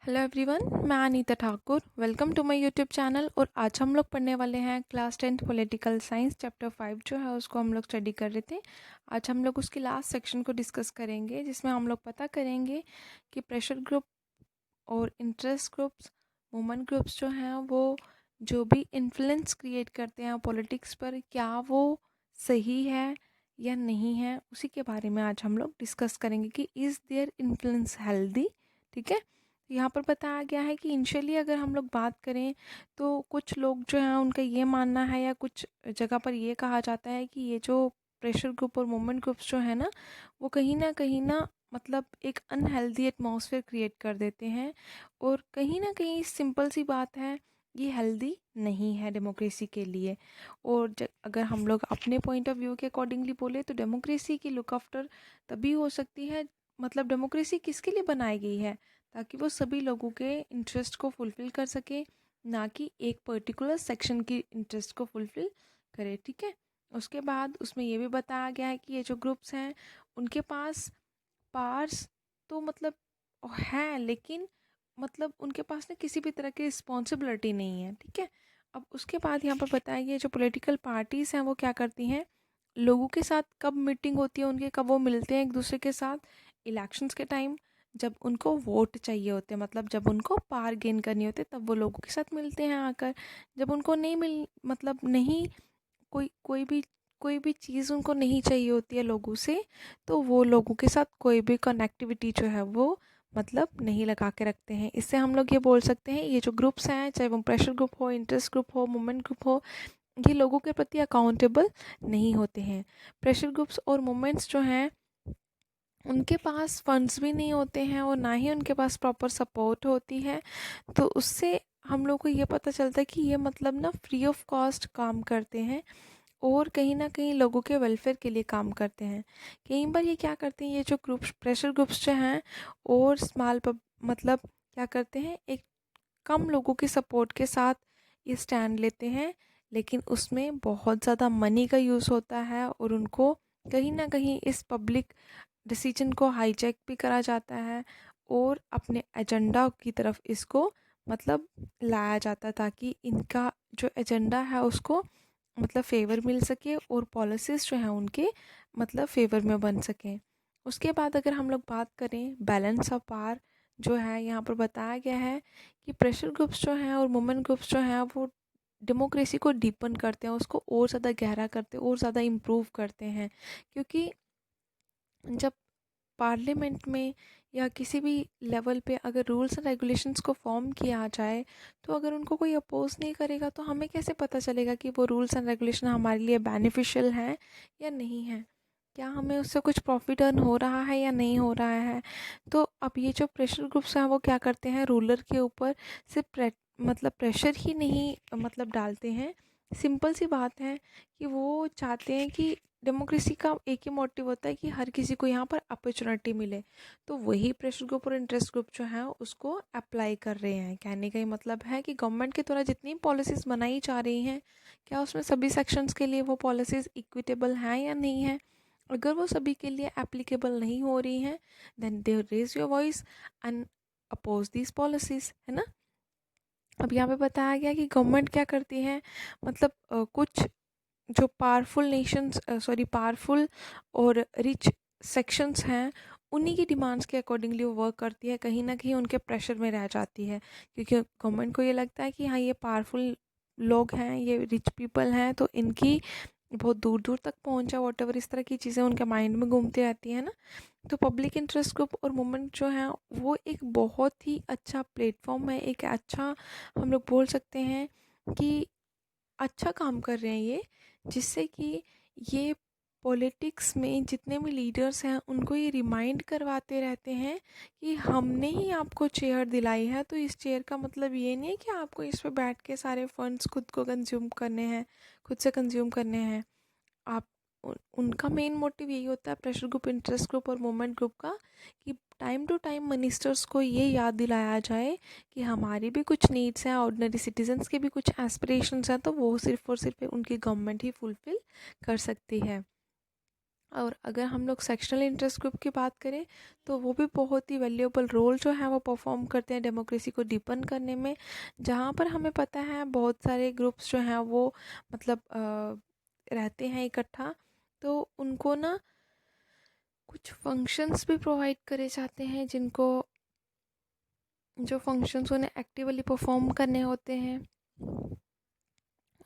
Hello everyone, मैं Anita Thakur. Welcome to my YouTube channel. और आज हम लोग पढ़ने वाले हैं class 10th political science chapter 5 जो है उसको हम लोग स्टडी कर रहे थे। आज हम लोग उसकी लास्ट सेक्शन को डिस्कस करेंगे, जिसमें हम लोग पता करेंगे कि प्रेशर ग्रुप और इंटरेस्ट ग्रुप्स, वुमेन ग्रुप्स जो हैं वो जो भी इन्फ्लुएंस क्रिएट करते हैं पॉलिटिक्स पर, क्या वो सही है या नहीं है, उसी के बारे में आज हम लोग डिस्कस करेंगे कि इज़ देयर इन्फ्लुएंस हेल्दी। ठीक है, यहाँ पर बताया गया है कि इनिशियली अगर हम लोग बात करें तो कुछ लोग जो हैं उनका ये मानना है, या कुछ जगह पर ये कहा जाता है कि ये जो प्रेशर ग्रुप और वुमेन ग्रुप्स जो है ना, वो कहीं ना मतलब एक अनहेल्दी एटमॉस्फेयर क्रिएट कर देते हैं। और कहीं ना कहीं सिंपल सी बात है, ये हेल्दी नहीं है डेमोक्रेसी के लिए। और अगर हम लोग अपने पॉइंट ऑफ व्यू के अकॉर्डिंगली बोले तो डेमोक्रेसी की लुक आफ्टर तभी हो सकती है, मतलब डेमोक्रेसी किसके लिए बनाई गई है, ताकि वो सभी लोगों के इंटरेस्ट को फुलफ़िल कर सके, ना कि एक पर्टिकुलर सेक्शन की इंटरेस्ट को फुलफ़िल करे। ठीक है, उसके बाद उसमें ये भी बताया गया है कि ये जो ग्रुप्स हैं उनके पास पार्स तो मतलब हैं, लेकिन मतलब उनके पास ना किसी भी तरह की रिस्पॉन्सिबिलिटी नहीं है। ठीक है, अब उसके बाद यहाँ पर बताया गया जो पॉलिटिकल पार्टीज़ हैं वो क्या करती हैं, लोगों के साथ कब मीटिंग होती है उनके, कब वो मिलते हैं एक दूसरे के साथ, इलेक्शंस के टाइम, जब उनको वोट चाहिए होते हैं, मतलब जब उनको पावर गेन करनी होती है तब वो लोगों के साथ मिलते हैं आकर। जब उनको नहीं मिल मतलब नहीं कोई भी चीज़ उनको नहीं चाहिए होती है लोगों से, तो वो लोगों के साथ कोई भी कनेक्टिविटी जो है वो मतलब नहीं लगा के रखते हैं। इससे हम लोग ये बोल सकते हैं ये जो ग्रुप्स हैं, चाहे वो प्रेशर ग्रुप हो, इंटरेस्ट ग्रुप हो, मूवमेंट ग्रुप हो, ये लोगों के प्रति अकाउंटेबल नहीं होते हैं। प्रेशर ग्रुप्स और मूवमेंट्स जो हैं उनके पास फंड्स भी नहीं होते हैं और ना ही उनके पास प्रॉपर सपोर्ट होती है। तो उससे हम लोग को ये पता चलता है कि ये मतलब ना फ्री ऑफ कॉस्ट काम करते हैं और कहीं ना कहीं लोगों के वेलफेयर के लिए काम करते हैं। कई बार ये क्या करते हैं, ये जो ग्रुप्स प्रेशर ग्रुप्स जो हैं और स्मॉल मतलब क्या करते हैं, एक कम लोगों के सपोर्ट के साथ ये स्टैंड लेते हैं, लेकिन उसमें बहुत ज़्यादा मनी का यूज़ होता है और उनको कहीं ना कहीं इस पब्लिक डिसीजन को हाईजैक भी करा जाता है और अपने एजेंडा की तरफ इसको मतलब लाया जाता है, ताकि इनका जो एजेंडा है उसको मतलब फेवर मिल सके और पॉलिसीज़ जो हैं उनके मतलब फेवर में बन सकें। उसके बाद अगर हम लोग बात करें बैलेंस ऑफ पावर, जो है यहाँ पर बताया गया है कि प्रेशर ग्रुप्स जो हैं और वुमेन ग्रुप्स जो हैं वो डेमोक्रेसी को डीपन करते हैं, उसको और ज़्यादा गहरा करते हैं और ज़्यादा इम्प्रूव करते हैं। क्योंकि जब पार्लियामेंट में या किसी भी लेवल पे अगर रूल्स एंड रेगुलेशंस को फॉर्म किया जाए, तो अगर उनको कोई अपोज नहीं करेगा तो हमें कैसे पता चलेगा कि वो रूल्स एंड रेगुलेशन हमारे लिए बेनिफिशियल हैं या नहीं है, क्या हमें उससे कुछ प्रॉफिट अर्न हो रहा है या नहीं हो रहा है। तो अब ये जो प्रेशर ग्रुप्स हैं वो क्या करते हैं, रूलर के ऊपर सिर्फ मतलब प्रेशर ही नहीं मतलब डालते हैं। सिंपल सी बात है कि वो चाहते हैं कि डेमोक्रेसी का एक ही मोटिव होता है कि हर किसी को यहाँ पर अपॉर्चुनिटी मिले, तो वही प्रेशर ग्रुप और इंटरेस्ट ग्रुप जो है उसको अप्लाई कर रहे हैं। कहने का ही मतलब है कि गवर्नमेंट के द्वारा जितनी पॉलिसीज़ बनाई जा रही हैं, क्या उसमें सभी सेक्शंस के लिए वो पॉलिसीज़ इक्विटेबल हैं या नहीं है। अगर वो सभी के लिए एप्लीकेबल नहीं हो रही हैं, then they raise your voice and oppose these policies, है ना। अब यहाँ पे बताया गया कि गवर्नमेंट क्या करती है, मतलब कुछ जो पावरफुल और रिच सेक्शंस हैं उन्हीं की डिमांड्स के अकॉर्डिंगली वो वर्क करती है, कहीं ना कहीं उनके प्रेशर में रह जाती है। क्योंकि गवर्नमेंट को ये लगता है कि हाँ ये पावरफुल लोग हैं, ये रिच पीपल हैं, तो इनकी बहुत दूर दूर तक पहुंच है, वॉट एवर इस तरह की चीज़ें उनके माइंड में घूमती रहती है ना। तो पब्लिक इंटरेस्ट ग्रुप और मूवमेंट जो है वो एक बहुत ही अच्छा प्लेटफॉर्म है, एक अच्छा हम लोग बोल सकते हैं कि अच्छा काम कर रहे हैं ये, जिससे कि ये पॉलिटिक्स में जितने भी लीडर्स हैं उनको ये रिमाइंड करवाते रहते हैं कि हमने ही आपको चेयर दिलाई है, तो इस चेयर का मतलब ये नहीं है कि आपको इस पे बैठ के सारे फंड्स खुद को कंज्यूम करने हैं, खुद से कंज्यूम करने हैं। आप उनका मेन मोटिव यही होता है, प्रेशर ग्रुप, इंटरेस्ट ग्रुप और मूवमेंट ग्रुप का, कि टाइम टू टाइम मिनिस्टर्स को ये याद दिलाया जाए कि हमारी भी कुछ नीड्स हैं, ऑर्डिनरी सिटीजन्स के भी कुछ एस्पिरेशंस हैं, तो वो सिर्फ और सिर्फ उनकी गवर्नमेंट ही फुलफ़िल कर सकती है। और अगर हम लोग सेक्शनल इंटरेस्ट ग्रुप की बात करें तो वो भी बहुत ही वैल्यूएबल रोल जो है वो परफॉर्म करते हैं डेमोक्रेसी को डीपन करने में। जहाँ पर हमें पता है बहुत सारे ग्रुप्स जो हैं वो मतलब रहते हैं इकट्ठा, तो उनको ना कुछ फंक्शंस भी प्रोवाइड करे जाते हैं, जिनको जो फंक्शंस उन्हें एक्टिवली परफॉर्म करने होते हैं।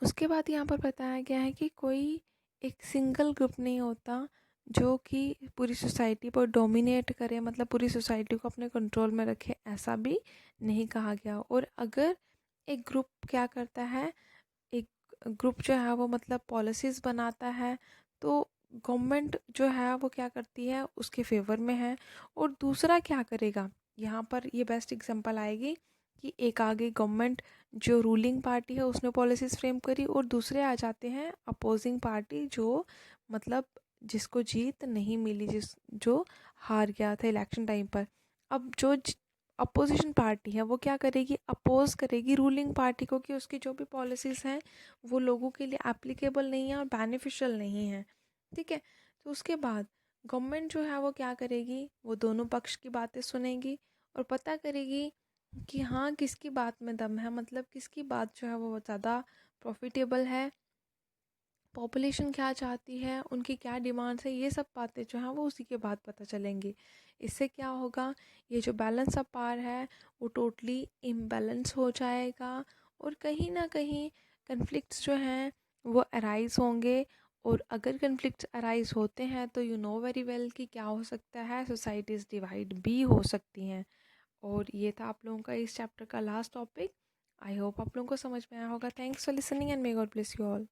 उसके बाद यहाँ पर बताया गया है कि कोई एक सिंगल ग्रुप नहीं होता जो कि पूरी सोसाइटी पर डोमिनेट करे, मतलब पूरी सोसाइटी को अपने कंट्रोल में रखे, ऐसा भी नहीं कहा गया। और अगर एक ग्रुप क्या करता है, एक ग्रुप जो है वो मतलब पॉलिसीज़ बनाता है, तो गवर्नमेंट जो है वो क्या करती है, उसके फेवर में है। और दूसरा क्या करेगा, यहाँ पर ये बेस्ट एग्जांपल आएगी कि एक आगे गवर्नमेंट जो रूलिंग पार्टी है उसने पॉलिसीज़ फ्रेम करी, और दूसरे आ जाते हैं अपोजिंग पार्टी जो मतलब जिसको जीत नहीं मिली, जो हार गया था इलेक्शन टाइम पर। अब जो अपोजिशन पार्टी है वो क्या करेगी, अपोज करेगी रूलिंग पार्टी को कि उसकी जो भी पॉलिसीज़ हैं वो लोगों के लिए एप्लीकेबल नहीं है और बेनिफिशियल नहीं है। ठीक है, तो उसके बाद गवर्नमेंट जो है वो क्या करेगी, वो दोनों पक्ष की बातें सुनेगी और पता करेगी कि हाँ किसकी बात में दम है, मतलब किसकी बात जो है वो ज़्यादा प्रॉफिटेबल है, पॉपुलेशन क्या चाहती है, उनकी क्या डिमांड्स है, ये सब बातें जो हैं वो उसी के बाद पता चलेंगी। इससे क्या होगा, ये जो बैलेंस ऑफ पावर है वो टोटली इम्बैलेंस हो जाएगा, और कहीं ना कहीं कन्फ्लिक्ट्स जो हैं वो अराइज होंगे। और अगर कन्फ्लिक्ट्स अराइज होते हैं तो यू नो वेरी वेल कि क्या हो सकता है, सोसाइटीज़ डिवाइड भी हो सकती हैं। और ये था आप लोगों का इस चैप्टर का लास्ट टॉपिक। आई होप आप लोगों को समझ में आया होगा। Thanks for listening and may God bless you all.